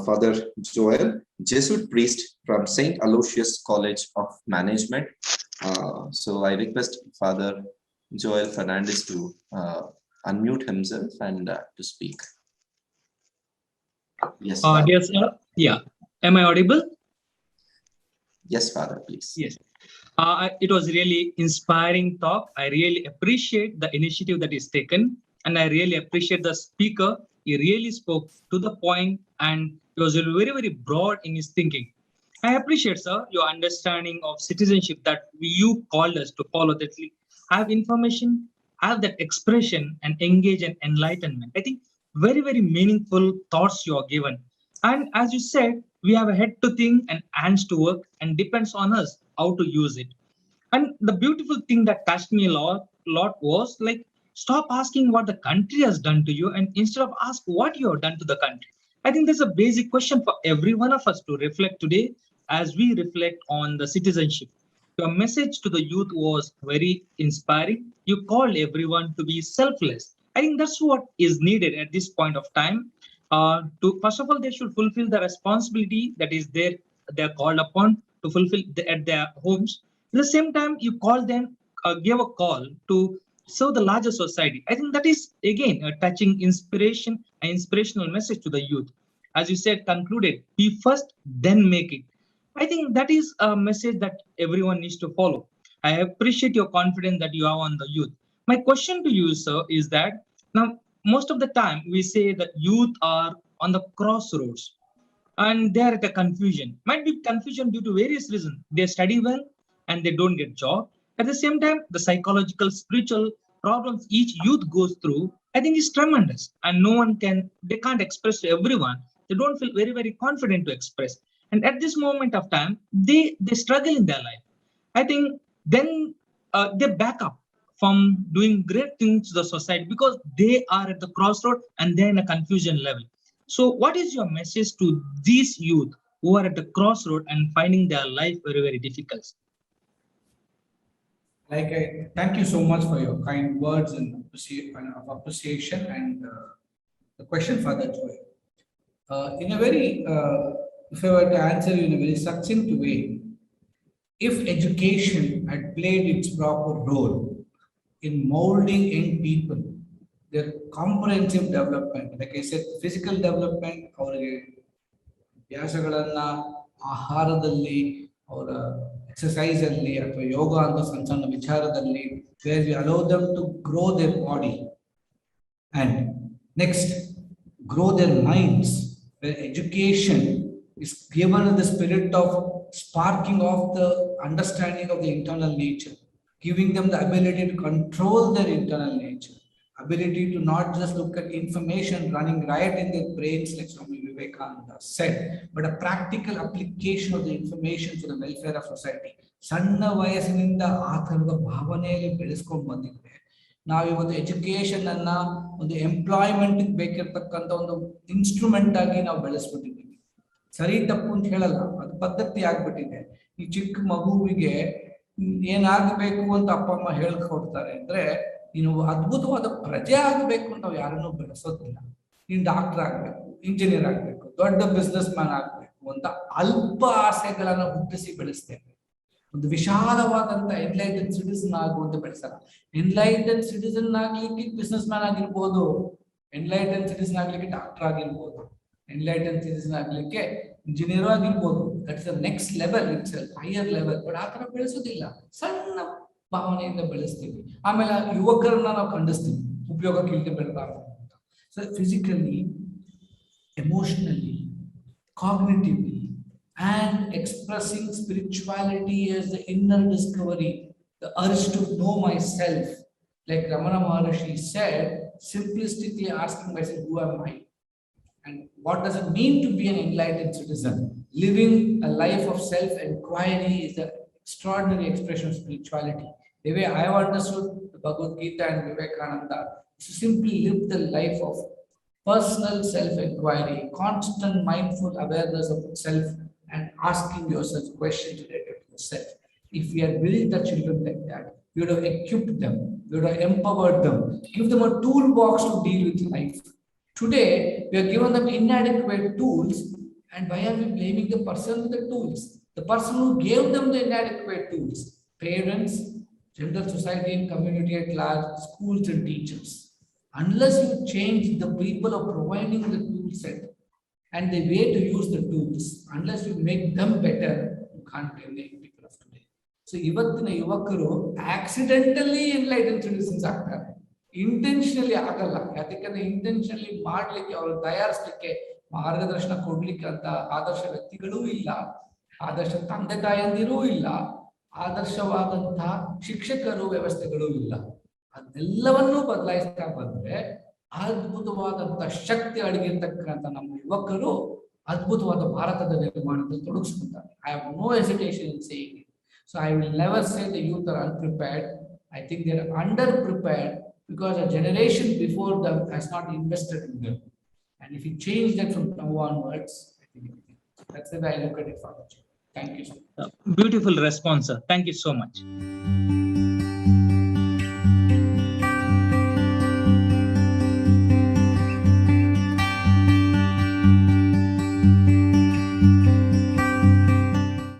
Father Joel, Jesuit priest from St. Aloysius College of Management. So I request Father Joel Fernandez to unmute himself and to speak. Yes, dear sir. Yeah. Am I audible? Yes, Father, please. Yes. It was really inspiring talk. I really appreciate the initiative that is taken, and I really appreciate the speaker. He really spoke to the point, and he was very, very broad in his thinking. I appreciate, sir, your understanding of citizenship that you called us to follow. That have information, have that expression and engage in enlightenment. I think very, very meaningful thoughts you are given. And as you said, we have a head to think and hands to work, and depends on us how to use it. And the beautiful thing that touched me a lot was like, stop asking what the country has done to you, and instead of ask what you have done to the country. I think there's a basic question for every one of us to reflect today as we reflect on the citizenship. Your message to the youth was very inspiring. You called everyone to be selfless. I think that's what is needed at this point of time. To first of all, they should fulfill the responsibility that is there. They're called upon to fulfill at their homes. At the same time, you call them, give a call to serve the larger society. I think that is again a touching inspiration, an inspirational message to the youth. As you said, concluded, be first, then make it. I think that is a message that everyone needs to follow. I appreciate your confidence that you have on the youth. My question to you, sir, is that now most of the time we say that youth are on the crossroads and they are at a confusion. Might be confusion due to various reasons. They study well and they don't get job. At the same time, the psychological, spiritual problems each youth goes through, I think is tremendous. And they can't express to everyone. They don't feel very, very confident to express. And at this moment of time, they struggle in their life. I think then they back up from doing great things to the society because they are at the crossroad and they're in a confusion level. So what is your message to these youth who are at the crossroad and finding their life very, very difficult? Thank you so much for your kind words and appreciation and the question for that way. In a very, if I were to answer you in a very succinct way, if education had played its proper role in molding young people, their comprehensive development, like I said, physical development, ಅವರಿಗೆ ಅಭ್ಯಾಸಗಳನ್ನ ಆಹಾರದಲ್ಲಿ ಅವರ exercise ಅಲ್ಲಿ ಅಥವಾ ಯೋಗ ಅಂತ ಸಣ್ಣ ಸಣ್ಣ ವಿಚಾರದಲ್ಲಿ where we allow them to grow their body and next grow their minds, where education is given in the spirit of sparking of the understanding of the internal nature, giving them the ability to control their internal nature, ability to not just look at information running riot in their brains like Swami Vivekananda said, but a practical application of the information for the welfare of society. ಸಣ್ಣ ವಯಸ್ಸಿನಿಂದ ಆ ಥರದ ಭಾವನೆಯಲ್ಲಿ ಬೆಳೆಸ್ಕೊಂಡು ಬಂದಿದ್ರೆ ನಾವಿವತ್ತು education ಅನ್ನ ಒಂದು employment ಬೇಕಿರ್ತಕ್ಕಂಥ ಒಂದು ಇನ್ಸ್ಟ್ರೂಮೆಂಟ್ ಆಗಿ ನಾವು ಬೆಳೆಸ್ಬಿಟ್ಟಿದ್ದೀವಿ. ಸರಿ ತಪ್ಪು ಅಂತ ಹೇಳಲ್ಲ, ಅದು ಪದ್ಧತಿ ಆಗ್ಬಿಟ್ಟಿದೆ. ಈ ಚಿಕ್ಕ ಮಗುವಿಗೆ ಏನಾಗಬೇಕು ಅಂತ ಅಪ್ಪ ಅಮ್ಮ ಹೇಳ್ಕೊಡ್ತಾರೆ ಅಂದ್ರೆ, ನೀನು ಅದ್ಭುತವಾದ ಪ್ರಜೆ ಆಗಬೇಕು ಅಂತ ನಾವು ಯಾರನ್ನೂ ಬೆಳೆಸೋದಿಲ್ಲ. ನೀನು ಡಾಕ್ಟರ್ ಆಗ್ಬೇಕು, ಇಂಜಿನಿಯರ್ ಆಗ್ಬೇಕು, ದೊಡ್ಡ ಬಿಸ್ನೆಸ್ ಮ್ಯಾನ್ ಆಗ್ಬೇಕು ಅಂತ ಅಲ್ಪ ಆಸೆಗಳನ್ನ ಹುಟ್ಟಿಸಿ ಬೆಳೆಸ್ತೇವೆ. ಒಂದು ವಿಶಾಲವಾದಂತ ಎನ್ಲೈಟೆಡ್ ಸಿಟಿಸನ್ ಆಗುವಂತ ಬೆಳೆಸಲ್ಲ. ಎನ್ಲೈಟೆಡ್ ಸಿಟಿಸನ್ ಆಗ್ಲಿಕ್ಕೆ ಬಿಸ್ನೆಸ್ ಮ್ಯಾನ್ ಆಗಿರ್ಬೋದು, ಎನ್ಲೈಟೆಡ್ ಸಿಟಿಸನ್ ಆಗ್ಲಿಕ್ಕೆ ಡಾಕ್ಟರ್ ಆಗಿರ್ಬೋದು, ಎನ್ಲೈಟೆಡ್ ಸಿಟಿಸನ್ ಆಗ್ಲಿಕ್ಕೆ ಇಂಜಿನಿಯರ್ ಆಗಿರ್ಬೋದು. That's the next level, it's higher level. But ಆ ತರ ಬೆಳೆಸೋದಿಲ್ಲ, ಸಣ್ಣ ಭಾವನೆಯಿಂದ ಬೆಳೆಸ್ತೀವಿ. ಆಮೇಲೆ ಯುವಕರನ್ನ ನಾವು ಖಂಡಿಸ್ತೀವಿ, ಉಪಯೋಗಕ್ಕೆ ಇಲ್ಲದೆ ಬೆಳೆದಾಗ. So physically, emotionally, cognitively and expressing spirituality as the inner discovery, the urge to know myself. Like Ramana Maharshi said, simplistically asking myself, who am I? And what does it mean to be an enlightened citizen? Living a life of self-inquiry is the extraordinary expression of spirituality. The way I have understood the Bhagavad Gita and Vivekananda is to simply live the life of personal self-inquiry, constant mindful awareness of self, and asking yourself questions related to yourself. If we had built the children like that, we would have equipped them, we would have empowered them, give them a toolbox to deal with life. Today, we are given them inadequate tools, and why are we blaming the person with the tools? The person who gave them the inadequate tools. Parents, general society and community at large, schools and teachers. Unless you change the people of providing the tool set and the way to use the tools, unless you make them better, you can't blame the people of today. So ಇವತ್ತಿನ ಯುವಕರು accidentally enlightened citizens ಆಗ್ತಾರೆ, intentionally ಆಗಲ್ಲ. ಯಾಕಂದ್ರೆ intentionally ಮಾಡ್ಲಿಕ್ಕೆ, ಅವ್ರು ತಯಾರಿಸ್ಲಿಕ್ಕೆ, ಮಾರ್ಗದರ್ಶನ ಕೊಡ್ಲಿಕ್ಕೆ ಅಂತ ಆದರ್ಶ ವ್ಯಕ್ತಿಗಳೂ ಇಲ್ಲ, ಆದರ್ಶ ತಂದೆ ತಾಯಂದಿರೂ ಇಲ್ಲ, ಆದರ್ಶವಾದಂತಹ ಶಿಕ್ಷಕರು ವ್ಯವಸ್ಥೆಗಳು ಇಲ್ಲ. ಅದೆಲ್ಲವನ್ನೂ ಬದಲಾಯಿಸ್ತಾ ಬಂದ್ರೆ ಅದ್ಭುತವಾದಂತಹ ಶಕ್ತಿ ಅಡಗಿರ್ತಕ್ಕಂಥ ನಮ್ಮ ಯುವಕರು ಅದ್ಭುತವಾದ ಭಾರತದ ನಿರ್ಮಾಣದಲ್ಲಿ ತೊಡಗಿಸ್ಕೊತಾರೆ. I have no hesitation in saying it. So I will never say the youth are unprepared. I think they are under-prepared because a generation before them has not invested in them. And if you change that from now onwards, I think that's the way I look at it, Father. Thank you so much. Beautiful response, sir. Thank you so much.